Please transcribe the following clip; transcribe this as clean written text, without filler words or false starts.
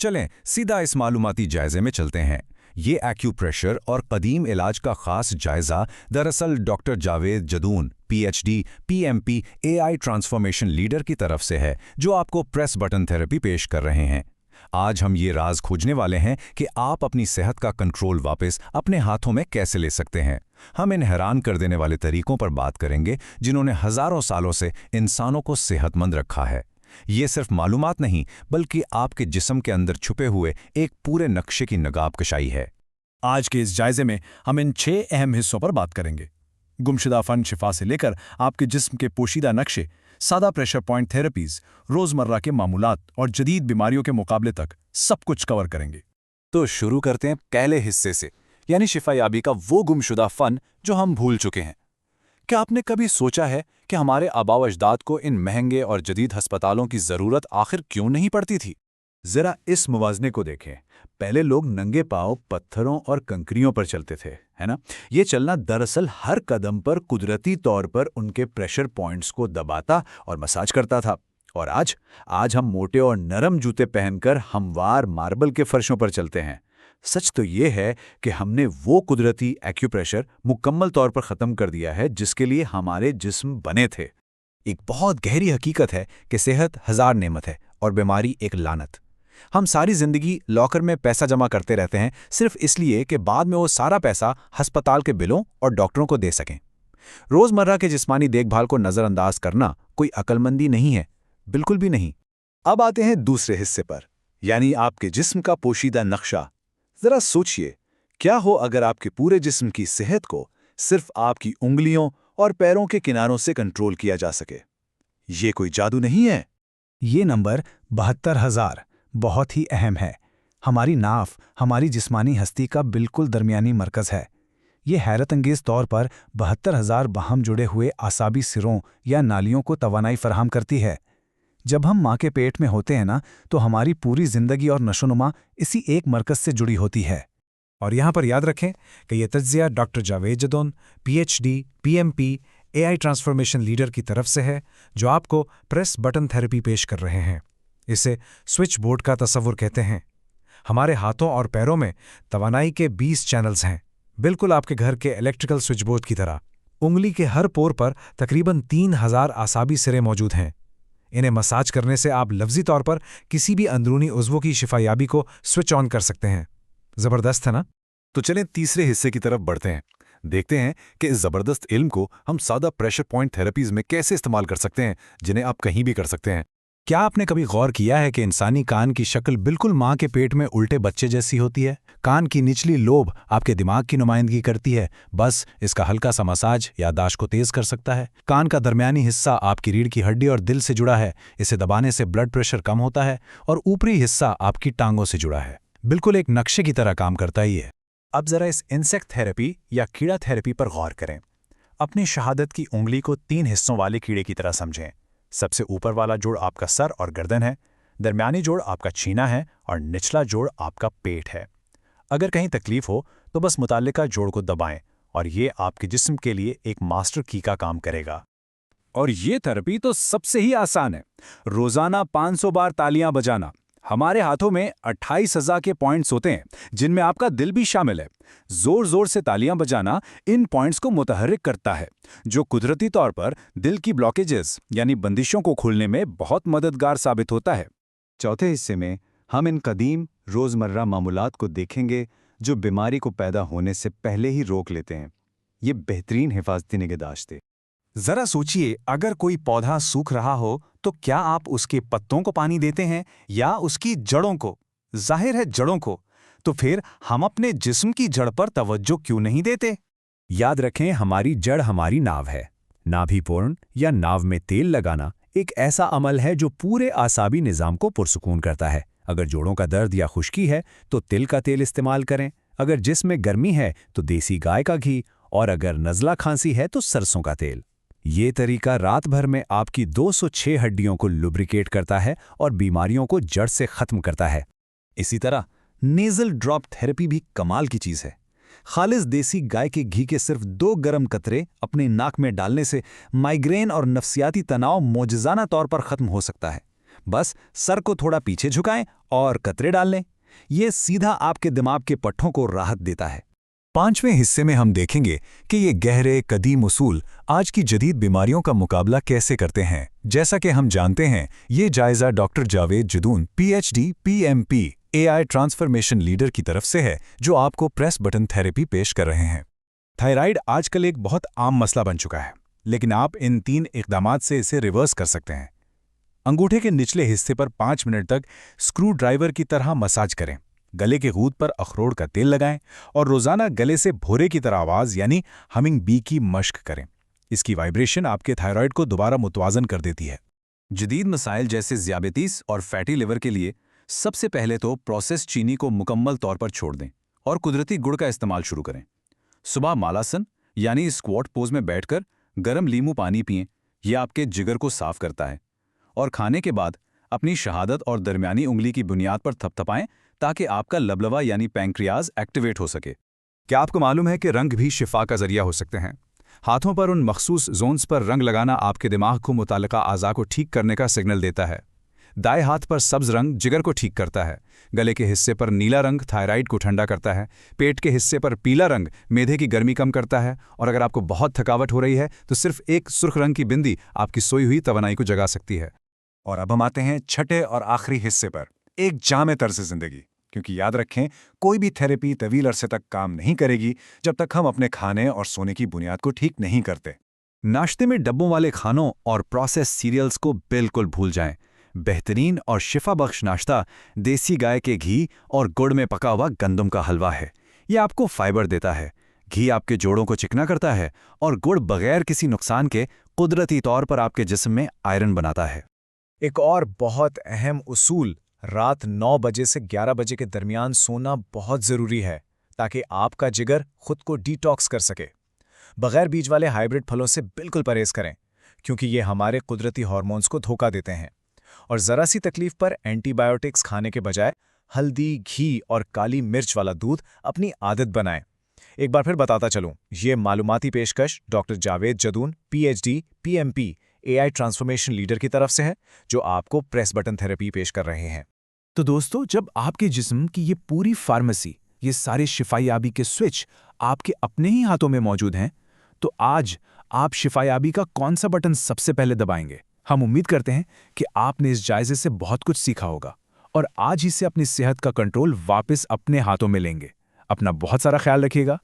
चलें सीधा इस मालूमाती जायजे में चलते हैं। ये एक्यूप्रेशर और कदीम इलाज का खास जायजा दरअसल doctor Javed Jadoon, PhD, PMP, AI transformation leader की तरफ से है, जो आपको प्रेस बटन थेरेपी पेश कर रहे हैं। आज हम ये राज खोजने वाले हैं कि आप अपनी सेहत का कंट्रोल वापस अपने हाथों में कैसे ले सकते हैं। हम इन हैरान कर देने वाले तरीकों पर बात करेंगे जिन्होंने हजारों सालों से इंसानों को सेहतमंद रखा है। ये सिर्फ मालूमात नहीं, बल्कि आपके जिस्म के अंदर छुपे हुए एक पूरे नक्शे की नकाबकशाई है। आज के इस जायजे में हम इन 6 अहम हिस्सों पर बात करेंगे। गुमशुदा फन शिफा से लेकर आपके जिस्म के पोशीदा नक्शे, सादा प्रेशर पॉइंट थेरेपीज, रोजमर्रा के मामूलात और जदीद बीमारियों के मुकाबले तक सब कुछ कवर करेंगे। तो शुरू करते हैं पहले हिस्से से, यानी शिफायाबी का वो गुमशुदा फन जो हम भूल चुके हैं। क्या आपने कभी सोचा है कि हमारे आबाओ अजदाद को इन महंगे और जदीद अस्पतालों की ज़रूरत आखिर क्यों नहीं पड़ती थी? जरा इस मुवाजने को देखें। पहले लोग नंगे पांव पत्थरों और कंकरियों पर चलते थे, है ना? ये चलना दरअसल हर कदम पर कुदरती तौर पर उनके प्रेशर पॉइंट्स को दबाता और मसाज करता था। और आज हम मोटे और नरम जूते पहनकर हमवार मार्बल के फर्शों पर चलते हैं। सच तो ये है कि हमने वो कुदरती एक्यूप्रेशर मुकम्मल तौर पर ख़त्म कर दिया है जिसके लिए हमारे जिस्म बने थे। एक बहुत गहरी हकीकत है कि सेहत हज़ार नेमत है और बीमारी एक लानत। हम सारी जिंदगी लॉकर में पैसा जमा करते रहते हैं सिर्फ इसलिए कि बाद में वो सारा पैसा अस्पताल के बिलों और डॉक्टरों को दे सकें। रोजमर्रा के जिस्मानी देखभाल को नजरअंदाज करना कोई अक्लमंदी नहीं है, बिल्कुल भी नहीं। अब आते हैं दूसरे हिस्से पर, यानी आपके जिस्म का पोशीदा नक्शा। जरा सोचिए, क्या हो अगर आपके पूरे जिस्म की सेहत को सिर्फ आपकी उंगलियों और पैरों के किनारों से कंट्रोल किया जा सके? ये कोई जादू नहीं है। ये नंबर 72,000 बहुत ही अहम है। हमारी नाफ हमारी जिस्मानी हस्ती का बिल्कुल दरमियानी मरकज़ है। ये हैरतअंगेज़ तौर पर 72,000 बाहम जुड़े हुए आसाबी सिरों या नालियों को तवानाई फराहम करती है। जब हम माँ के पेट में होते हैं ना, तो हमारी पूरी जिंदगी और नशोनुमा इसी एक मरकज़ से जुड़ी होती है। और यहाँ पर याद रखें कि यह तज्ज़िया doctor Javed Jadoon, PhD, PMP, AI transformation leader की तरफ से है, जो आपको प्रेस बटन थेरेपी पेश कर रहे हैं। इसे स्विच बोर्ड का तसव्वुर कहते हैं। हमारे हाथों और पैरों में तवानाई के 20 चैनल्स हैं, बिल्कुल आपके घर के इलेक्ट्रिकल स्विच बोर्ड की तरह। उंगली के हर पोर पर तकरीबन 3,000 आसाबी सिरे मौजूद हैं। इन्हें मसाज करने से आप लफ्जी तौर पर किसी भी अंदरूनी उज़्वों की शिफायाबी को स्विच ऑन कर सकते हैं। ज़बरदस्त है ना? तो चलें तीसरे हिस्से की तरफ बढ़ते हैं। देखते हैं कि इस ज़बरदस्त इल्म को हम सादा प्रेशर पॉइंट थेरेपीज़ में कैसे इस्तेमाल कर सकते हैं, जिन्हें आप कहीं भी कर सकते हैं। क्या आपने कभी गौर किया है कि इंसानी कान की शक्ल बिल्कुल माँ के पेट में उल्टे बच्चे जैसी होती है? कान की निचली लोब आपके दिमाग की नुमाइंदगी करती है। बस इसका हल्का सा मसाज याददाश्त को तेज कर सकता है। कान का दरमियानी हिस्सा आपकी रीढ़ की हड्डी और दिल से जुड़ा है। इसे दबाने से ब्लड प्रेशर कम होता है। और ऊपरी हिस्सा आपकी टांगों से जुड़ा है। बिल्कुल एक नक्शे की तरह काम करता ही है। अब जरा इस इंसेक्ट थेरेपी या कीड़ा थेरेपी पर गौर करें। अपनी शहादत की उंगली को 3 हिस्सों वाले कीड़े की तरह समझें। सबसे ऊपर वाला जोड़ आपका सर और गर्दन है, दरमियानी जोड़ आपका छीना है और निचला जोड़ आपका पेट है। अगर कहीं तकलीफ हो तो बस मुताल्लिका जोड़ को दबाएं और ये आपके जिस्म के लिए एक मास्टर की का काम करेगा। और ये थेरेपी तो सबसे ही आसान है। रोजाना 500 बार तालियां बजाना। हमारे हाथों में 28,000 के पॉइंट्स होते हैं, जिनमें आपका दिल भी शामिल है। जोर जोर से तालियां बजाना इन पॉइंट्स को मुतहर्रिक करता है, जो कुदरती तौर पर दिल की ब्लॉकेजेस यानी बंदिशों को खोलने में बहुत मददगार साबित होता है। चौथे हिस्से में हम इन कदीम रोज़मर्रा मामूलात को देखेंगे जो बीमारी को पैदा होने से पहले ही रोक लेते हैं। ये बेहतरीन हिफाजती निगहदाश्त है। जरा सोचिए, अगर कोई पौधा सूख रहा हो तो क्या आप उसके पत्तों को पानी देते हैं या उसकी जड़ों को? जाहिर है जड़ों को। तो फिर हम अपने जिस्म की जड़ पर तवज्जो क्यों नहीं देते? याद रखें, हमारी जड़ हमारी नाव है। नाभिपूर्ण या नाव में तेल लगाना एक ऐसा अमल है जो पूरे आसाबी निज़ाम को पुरसुकून करता है। अगर जोड़ों का दर्द या खुश्की है तो तिल का तेल इस्तेमाल करें। अगर जिस्म में गर्मी है तो देसी गाय का घी, और अगर नज़ला खांसी है तो सरसों का तेल। ये तरीका रात भर में आपकी 206 हड्डियों को लुब्रिकेट करता है और बीमारियों को जड़ से ख़त्म करता है। इसी तरह नेज़ल ड्रॉप थेरेपी भी कमाल की चीज़ है। खालिस देसी गाय के घी के सिर्फ 2 गर्म कतरे अपने नाक में डालने से माइग्रेन और नफ्सियाती तनाव मौजज़ाना तौर पर ख़त्म हो सकता है। बस सर को थोड़ा पीछे झुकाएं और कतरे डाल लें। ये सीधा आपके दिमाग के पट्टों को राहत देता है। 5वें हिस्से में हम देखेंगे कि ये गहरे कदीम उसूल आज की जदीद बीमारियों का मुकाबला कैसे करते हैं। जैसा कि हम जानते हैं, ये जायजा doctor Javed Jadoon PhD PMP AI transformation leader की तरफ से है, जो आपको प्रेस बटन थेरेपी पेश कर रहे हैं। थायराइड आजकल एक बहुत आम मसला बन चुका है, लेकिन आप इन 3 इकदामात से इसे रिवर्स कर सकते हैं। अंगूठे के निचले हिस्से पर 5 मिनट तक स्क्रू ड्राइवर की तरह मसाज करें। गले के गूद पर अखरोट का तेल लगाएं और रोजाना गले से भोरे की तरह आवाज यानी हमिंग बी की मश्क करें। इसकी वाइब्रेशन आपके थायराइड को दोबारा मुतवाजन कर देती है। जदीद मसाइल जैसे ज़ियाबेतीस और फैटी लिवर के लिए सबसे पहले तो प्रोसेस चीनी को मुकम्मल तौर पर छोड़ दें और कुदरती गुड़ का इस्तेमाल शुरू करें। सुबह मालासन यानी स्क्वाट पोज में बैठकर गर्म लीमू पानी पिएं। यह आपके जिगर को साफ करता है। और खाने के बाद अपनी शहादत और दरमियानी उंगली की बुनियाद पर थपथपाएं ताकि आपका लबलबा यानी पैंक्रियाज एक्टिवेट हो सके। क्या आपको मालूम है कि रंग भी शिफा का जरिया हो सकते हैं? हाथों पर उन मखसूस जोन्स पर रंग लगाना आपके दिमाग को मुताल्लिका आज़ा को ठीक करने का सिग्नल देता है। दाएं हाथ पर सब्ज रंग जिगर को ठीक करता है। गले के हिस्से पर नीला रंग थायराइड को ठंडा करता है। पेट के हिस्से पर पीला रंग मेदे की गर्मी कम करता है। और अगर आपको बहुत थकावट हो रही है तो सिर्फ एक सुर्ख रंग की बिंदी आपकी सोई हुई तवानाई को जगा सकती है। और अब हम आते हैं छठे और आखिरी हिस्से पर, एक जामे तर्ज जिंदगी। क्योंकि याद रखें, कोई भी थेरेपी तवील अरसे तक काम नहीं करेगी जब तक हम अपने खाने और सोने की बुनियाद को ठीक नहीं करते। नाश्ते में डब्बों वाले खानों और प्रोसेस सीरियल्स को बिल्कुल भूल जाएं। बेहतरीन और शिफा बख्श नाश्ता देसी गाय के घी और गुड़ में पका हुआ गंदम का हलवा है। यह आपको फाइबर देता है, घी आपके जोड़ों को चिकना करता है और गुड़ बगैर किसी नुकसान के कुदरती तौर पर आपके जिस्म में आयरन बनाता है। एक और बहुत अहम उसूल, रात 9 बजे से 11 बजे के दरमियान सोना बहुत ज़रूरी है ताकि आपका जिगर खुद को डिटॉक्स कर सके। बगैर बीज वाले हाइब्रिड फलों से बिल्कुल परहेज करें क्योंकि ये हमारे कुदरती हार्मोन्स को धोखा देते हैं। और ज़रा सी तकलीफ पर एंटीबायोटिक्स खाने के बजाय हल्दी, घी और काली मिर्च वाला दूध अपनी आदत बनाएं। एक बार फिर बताता चलूं, ये मालूमाती पेशकश doctor Javed Jadoon PhD PMP AI transformation leader की तरफ से है, जो आपको प्रेस बटन थेरेपी पेश कर रहे हैं। तो दोस्तों, जब आपके जिस्म की ये पूरी फार्मेसी, ये सारे शिफायाबी के स्विच आपके अपने ही हाथों में मौजूद हैं, तो आज आप शिफायाबी का कौन सा बटन सबसे पहले दबाएंगे? हम उम्मीद करते हैं कि आपने इस जायजे से बहुत कुछ सीखा होगा और आज ही से अपनी सेहत का कंट्रोल वापस अपने हाथों में लेंगे। अपना बहुत सारा ख्याल रखिएगा।